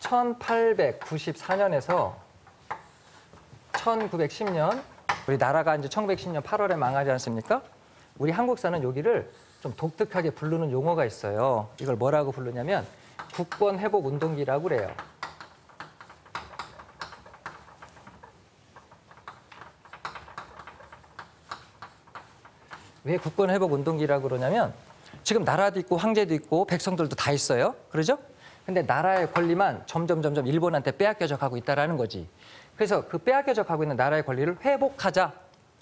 1894년에서 1910년, 우리 나라가 이제 1910년 8월에 망하지 않습니까? 우리 한국사는 여기를 좀 독특하게 부르는 용어가 있어요. 이걸 뭐라고 부르냐면 국권회복운동기라고 그래요. 왜 국권회복운동기라고 그러냐면 지금 나라도 있고 황제도 있고 백성들도 다 있어요. 그러죠? 근데 나라의 권리만 점점 일본한테 빼앗겨져 가고 있다는 거지. 그래서 그 빼앗겨져 가고 있는 나라의 권리를 회복하자.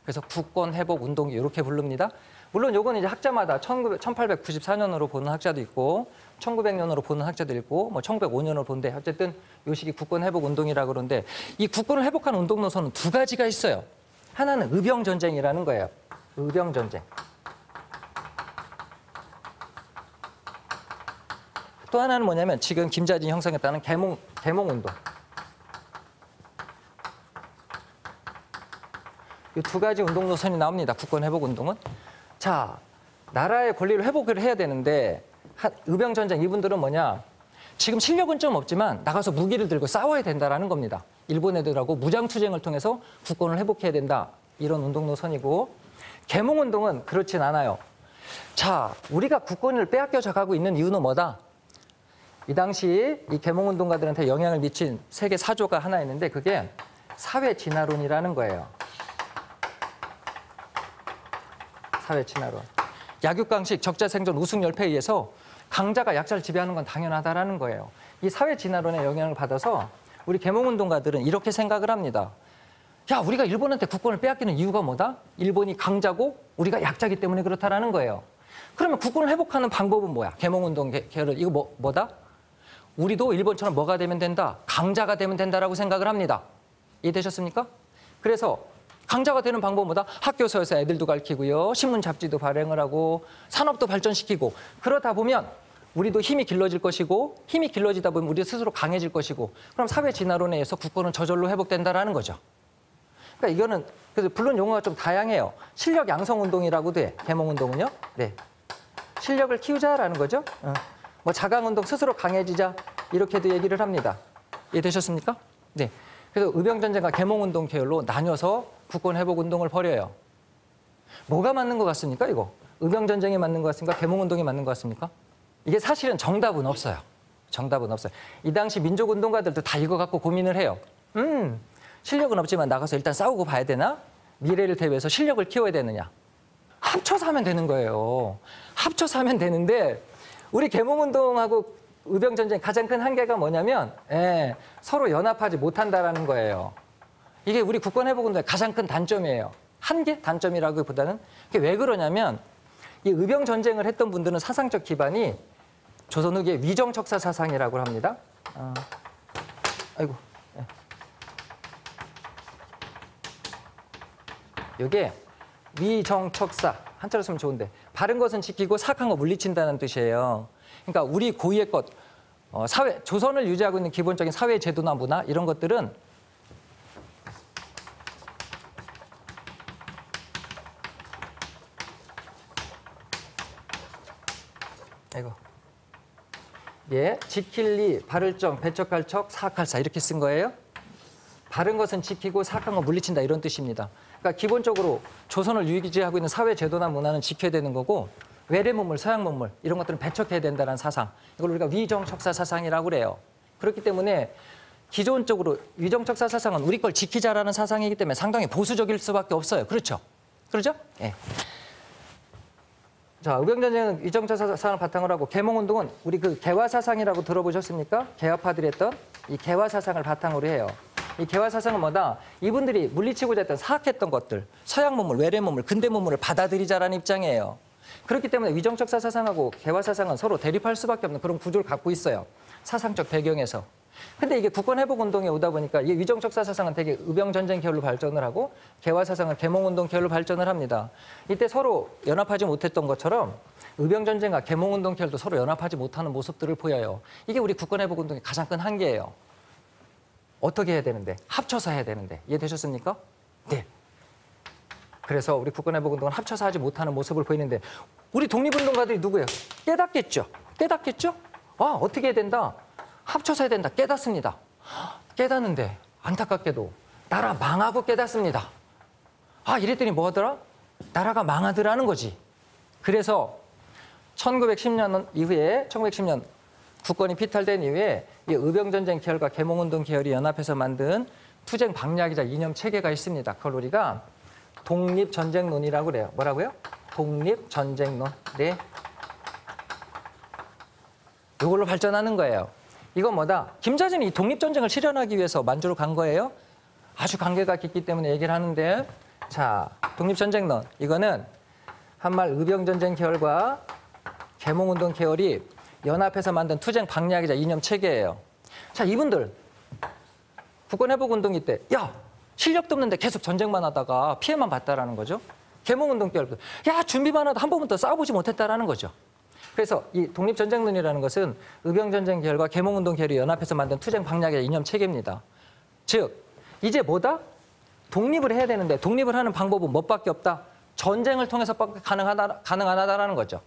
그래서 국권회복운동기 이렇게 부릅니다. 물론 요건 이제 학자마다 1894년으로 보는 학자도 있고 1900년으로 보는 학자도 있고 뭐 1905년으로 본데 어쨌든 요 시기 국권회복운동이라고 그러는데 이 국권을 회복하는 운동 노선은 두 가지가 있어요. 하나는 의병전쟁이라는 거예요. 의병전쟁. 또 하나는 뭐냐면 지금 김자진이 형성했다는 계몽운동. 이 두 가지 운동 노선이 나옵니다. 국권회복운동은. 자, 나라의 권리를 회복을 해야 되는데 의병전쟁 이분들은 뭐냐. 지금 실력은 좀 없지만 나가서 무기를 들고 싸워야 된다는 겁니다. 일본 애들하고 무장투쟁을 통해서 국권을 회복해야 된다. 이런 운동 노선이고 계몽운동은 그렇진 않아요. 자, 우리가 국권을 빼앗겨져 가고 있는 이유는 뭐다? 이 당시 이 계몽운동가들한테 영향을 미친 세계 사조가 하나 있는데 그게 사회진화론이라는 거예요. 사회진화론. 약육강식, 적자생존, 우승열패에 의해서 강자가 약자를 지배하는 건 당연하다라는 거예요. 이 사회진화론의 영향을 받아서 우리 계몽운동가들은 이렇게 생각을 합니다. 야, 우리가 일본한테 국권을 빼앗기는 이유가 뭐다? 일본이 강자고 우리가 약자기 때문에 그렇다라는 거예요. 그러면 국권을 회복하는 방법은 뭐야? 계몽운동 계열은 이거 뭐다? 우리도 일본처럼 뭐가 되면 된다? 강자가 되면 된다라고 생각을 합니다. 이해되셨습니까? 그래서 강자가 되는 방법은 뭐다? 학교서에서 애들도 가르치고요. 신문 잡지도 발행을 하고 산업도 발전시키고 그러다 보면 우리도 힘이 길러질 것이고 힘이 길러지다 보면 우리 스스로 강해질 것이고 그럼 사회 진화론에 의해서 국권은 저절로 회복된다라는 거죠. 그러니까 이거는 그래서 물론 용어가 좀 다양해요. 실력 양성 운동이라고도 해. 계몽운동은요. 네. 실력을 키우자라는 거죠. 뭐 자강운동 스스로 강해지자 이렇게도 얘기를 합니다. 이해되셨습니까? 네. 그래서 의병전쟁과 계몽운동 계열로 나뉘어서 국권회복운동을 벌여요. 뭐가 맞는 것 같습니까, 이거? 의병전쟁이 맞는 것 같습니까? 계몽운동이 맞는 것 같습니까? 이게 사실은 정답은 없어요. 정답은 없어요. 이 당시 민족운동가들도 다 이거 갖고 고민을 해요. 실력은 없지만 나가서 일단 싸우고 봐야 되나? 미래를 대비해서 실력을 키워야 되느냐? 합쳐서 하면 되는 거예요. 합쳐서 하면 되는데 우리 계몽운동하고 의병전쟁 가장 큰 한계가 뭐냐면 서로 연합하지 못한다라는 거예요. 이게 우리 국권회복운동의 가장 큰 단점이에요. 한계? 단점이라기보다는. 그게 왜 그러냐면 이 의병전쟁을 했던 분들은 사상적 기반이 조선 후기의 위정척사 사상이라고 합니다. 아이고. 이게 위정척사. 한자로 쓰면 좋은데 바른 것은 지키고 사악한 거 물리친다는 뜻이에요. 그러니까 우리 고유의 것, 사회, 조선을 유지하고 있는 기본적인 사회 제도나 문화 이런 것들은 지킬리, 바를정, 배척갈척, 사악할사 이렇게 쓴 거예요. 바른 것은 지키고 사악한 거 물리친다 이런 뜻입니다. 그러니까 기본적으로 조선을 유지하고 있는 사회 제도나 문화는 지켜야 되는 거고 외래 문물, 서양 문물 이런 것들은 배척해야 된다는 사상. 이걸 우리가 위정척사 사상이라고 그래요. 그렇기 때문에 기존적으로 위정척사 사상은 우리 걸 지키자라는 사상이기 때문에 상당히 보수적일 수밖에 없어요. 그렇죠? 그렇죠? 예. 자, 의병전쟁은 위정척사 사상을 바탕으로 하고 계몽운동은 우리 그 개화사상이라고 들어보셨습니까? 개화파들이 했던 이 개화사상을 바탕으로 해요. 이 개화사상은 뭐다? 이분들이 물리치고자 했던 사악했던 것들, 서양 문물, 외래 문물, 근대 문물을 받아들이자라는 입장이에요. 그렇기 때문에 위정척사 사상하고 개화사상은 서로 대립할 수밖에 없는 그런 구조를 갖고 있어요. 사상적 배경에서. 근데 이게 국권회복운동에 오다 보니까 이 위정척사 사상은 되게 의병전쟁 계열로 발전을 하고 개화사상은 계몽운동 계열로 발전을 합니다. 이때 서로 연합하지 못했던 것처럼 의병전쟁과 계몽운동 계열도 서로 연합하지 못하는 모습들을 보여요. 이게 우리 국권회복운동의 가장 큰 한계예요. 어떻게 해야 되는데? 합쳐서 해야 되는데. 이해되셨습니까? 네. 그래서 우리 국권회복운동은 합쳐서 하지 못하는 모습을 보이는데 우리 독립운동가들이 누구예요? 깨닫겠죠? 깨닫겠죠? 아, 어떻게 해야 된다? 합쳐서 해야 된다. 깨닫습니다. 깨닫는데 안타깝게도 나라 망하고 깨닫습니다. 아, 이랬더니 뭐 하더라? 나라가 망하더라는 거지. 그래서 1910년 이후에 1910년 국권이 피탈된 이후에 이 의병전쟁 계열과 계몽운동 계열이 연합해서 만든 투쟁 방략이자 이념 체계가 있습니다. 그걸 우리가 독립전쟁론이라고 그래요. 뭐라고요? 독립전쟁론. 네. 이걸로 발전하는 거예요. 이건 뭐다? 김자진이 이 독립전쟁을 실현하기 위해서 만주로 간 거예요. 아주 관계가 깊기 때문에 얘기를 하는데, 자, 독립전쟁론. 이거는 한말 의병전쟁 계열과 계몽운동 계열이 연합해서 만든 투쟁 방략이자 이념 체계예요. 자, 이분들 국권회복운동이 때, 야, 실력도 없는데 계속 전쟁만 하다가 피해만 봤다라는 거죠. 계몽운동 계열도, 야, 준비만 하다 한 번부터 싸워보지 못했다라는 거죠. 그래서 이 독립전쟁론이라는 것은 의병전쟁 계열과 계몽운동 계열이 연합해서 만든 투쟁 방략의 이념 체계입니다. 즉, 이제 뭐다? 독립을 해야 되는데 독립을 하는 방법은 뭐밖에 없다? 전쟁을 통해서밖에 가능하다라는 거죠.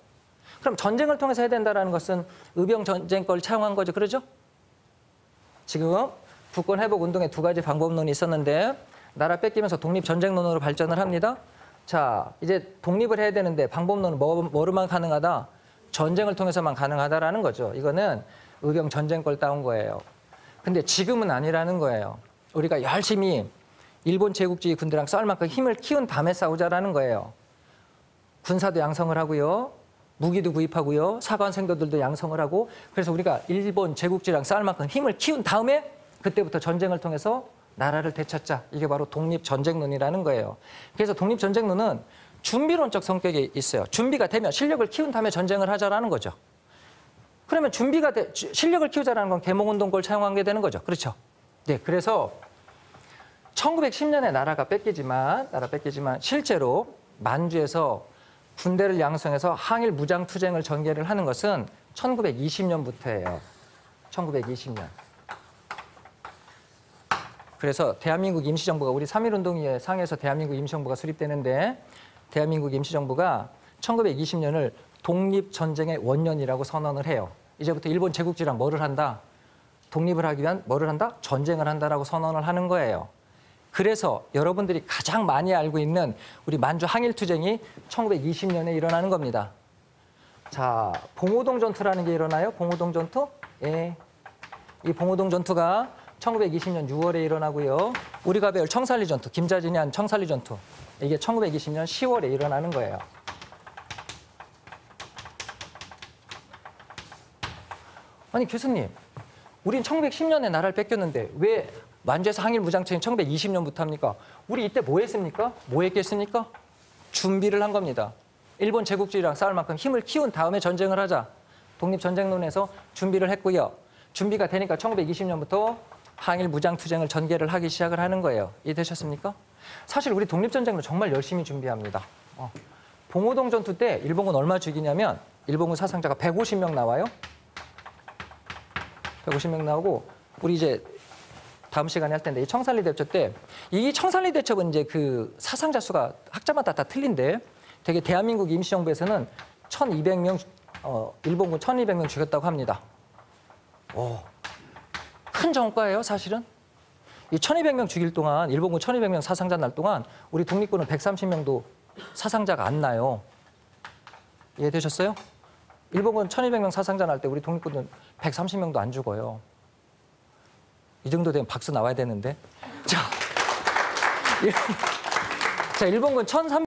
그럼 전쟁을 통해서 해야 된다는 것은 의병전쟁권을 차용한 거죠. 그러죠? 지금 국권회복운동의 두 가지 방법론이 있었는데 나라 뺏기면서 독립전쟁론으로 발전을 합니다. 자, 이제 독립을 해야 되는데 방법론은 뭐로만 가능하다? 전쟁을 통해서만 가능하다라는 거죠. 이거는 의병 전쟁걸 따온 거예요. 근데 지금은 아니라는 거예요. 우리가 열심히 일본 제국주의 군대랑 싸울 만큼 힘을 키운 다음에 싸우자라는 거예요. 군사도 양성을 하고요. 무기도 구입하고요. 사관생도들도 양성을 하고, 그래서 우리가 일본 제국주의랑 싸울 만큼 힘을 키운 다음에 그때부터 전쟁을 통해서 나라를 되찾자. 이게 바로 독립전쟁론이라는 거예요. 그래서 독립전쟁론은 준비론적 성격이 있어요. 준비가 되면 실력을 키운 다음에 전쟁을 하자라는 거죠. 그러면 실력을 키우자라는 건 계몽운동 걸 차용한 게 되는 거죠. 그렇죠? 네, 그래서 1910년에 나라가 뺏기지만 실제로 만주에서 군대를 양성해서 항일 무장투쟁을 전개를 하는 것은 1920년부터예요. 1920년. 그래서 대한민국 임시정부가 우리 3.1운동에 상해서 대한민국 임시정부가 수립되는데 대한민국 임시정부가 1920년을 독립전쟁의 원년이라고 선언을 해요. 이제부터 일본 제국주의랑 뭐를 한다? 독립을 하기 위한 뭐를 한다? 전쟁을 한다라고 선언을 하는 거예요. 그래서 여러분들이 가장 많이 알고 있는 우리 만주 항일투쟁이 1920년에 일어나는 겁니다. 자, 봉오동 전투라는 게 일어나요. 봉오동 전투? 예. 이 봉오동 전투가 1920년 6월에 일어나고요. 우리가 배울 청산리 전투, 김자진이 한 청산리 전투. 이게 1920년 10월에 일어나는 거예요. 아니, 교수님, 우린 1910년에 나라를 뺏겼는데 왜 만주에서 항일 무장투쟁 1920년부터 합니까? 우리 이때 뭐 했습니까? 뭐 했겠습니까? 준비를 한 겁니다. 일본 제국주의랑 싸울 만큼 힘을 키운 다음에 전쟁을 하자. 독립전쟁론에서 준비를 했고요. 준비가 되니까 1920년부터 항일 무장투쟁을 전개를 하기 시작을 하는 거예요. 이해되셨습니까? 사실 우리 독립전쟁을 정말 열심히 준비합니다. 봉오동 전투 때 일본군 얼마 죽이냐면 일본군 사상자가 150명 나와요. 150명 나오고, 우리 이제 다음 시간에 할 텐데 이 청산리 대첩 때, 이 청산리 대첩은 이제 그 사상자 수가 학자마다 다 틀린데 되게 대한민국 임시정부에서는 1,200명, 일본군 1,200명 죽였다고 합니다. 큰 정과예요, 사실은. 이 1,200명 죽일 동안, 일본군 1,200명 사상자 날 동안 우리 독립군은 130명도 사상자가 안 나요. 이해되셨어요? 일본군 1,200명 사상자 날 때 우리 독립군은 130명도 안 죽어요. 이 정도 되면 박수 나와야 되는데. 자, 일본군 1,300